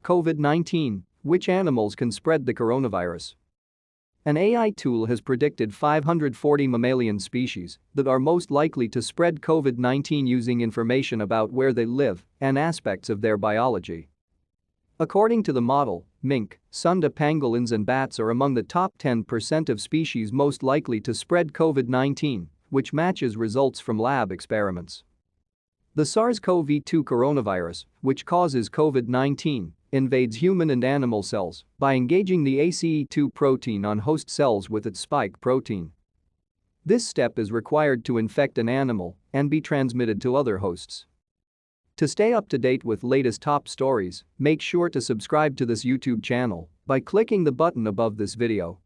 COVID-19, which animals can spread the coronavirus? An AI tool has predicted 540 mammalian species that are most likely to spread COVID-19 using information about where they live and aspects of their biology. According to the model, mink, Sunda pangolins and bats are among the top 10% of species most likely to spread COVID-19, which matches results from lab experiments. The SARS-CoV-2 coronavirus, which causes COVID-19, invades human and animal cells by engaging the ACE2 protein on host cells with its spike protein. This step is required to infect an animal and be transmitted to other hosts. To stay up to date with latest top stories, make sure to subscribe to this YouTube channel by clicking the button above this video.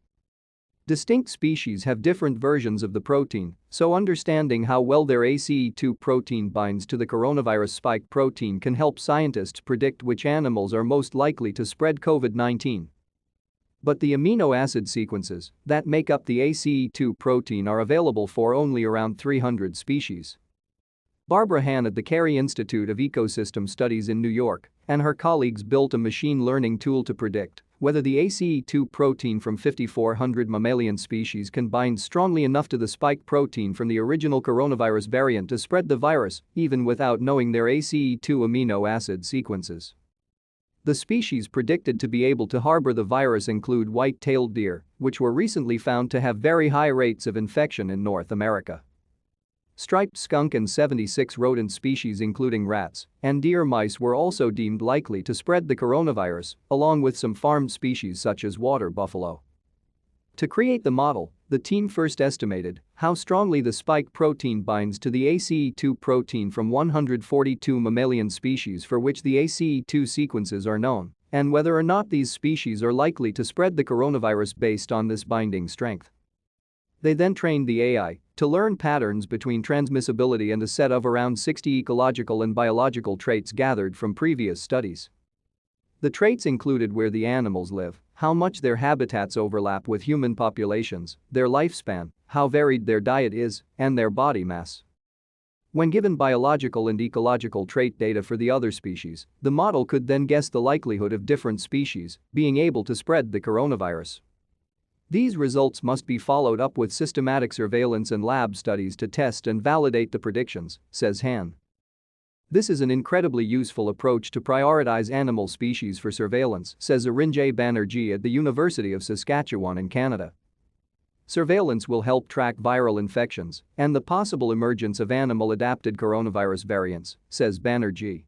Distinct species have different versions of the protein, so understanding how well their ACE2 protein binds to the coronavirus spike protein can help scientists predict which animals are most likely to spread COVID-19. But the amino acid sequences that make up the ACE2 protein are available for only around 300 species. Barbara Hahn at the Carey Institute of Ecosystem Studies in New York and her colleagues built a machine learning tool to predict whether the ACE2 protein from 5,400 mammalian species can bind strongly enough to the spike protein from the original coronavirus variant to spread the virus, even without knowing their ACE2 amino acid sequences. The species predicted to be able to harbor the virus include white-tailed deer, which were recently found to have very high rates of infection in North America. Striped skunk and 76 rodent species including rats and deer mice were also deemed likely to spread the coronavirus, along with some farmed species such as water buffalo. To create the model, the team first estimated how strongly the spike protein binds to the ACE2 protein from 142 mammalian species for which the ACE2 sequences are known, and whether or not these species are likely to spread the coronavirus based on this binding strength. They then trained the AI to learn patterns between transmissibility and a set of around 60 ecological and biological traits gathered from previous studies. The traits included where the animals live, how much their habitats overlap with human populations, their lifespan, how varied their diet is, and their body mass. When given biological and ecological trait data for the other species, the model could then guess the likelihood of different species being able to spread the coronavirus. These results must be followed up with systematic surveillance and lab studies to test and validate the predictions, says Hahn. This is an incredibly useful approach to prioritize animal species for surveillance, says Arinjay Banerjee at the University of Saskatchewan in Canada. Surveillance will help track viral infections and the possible emergence of animal-adapted coronavirus variants, says Banerjee.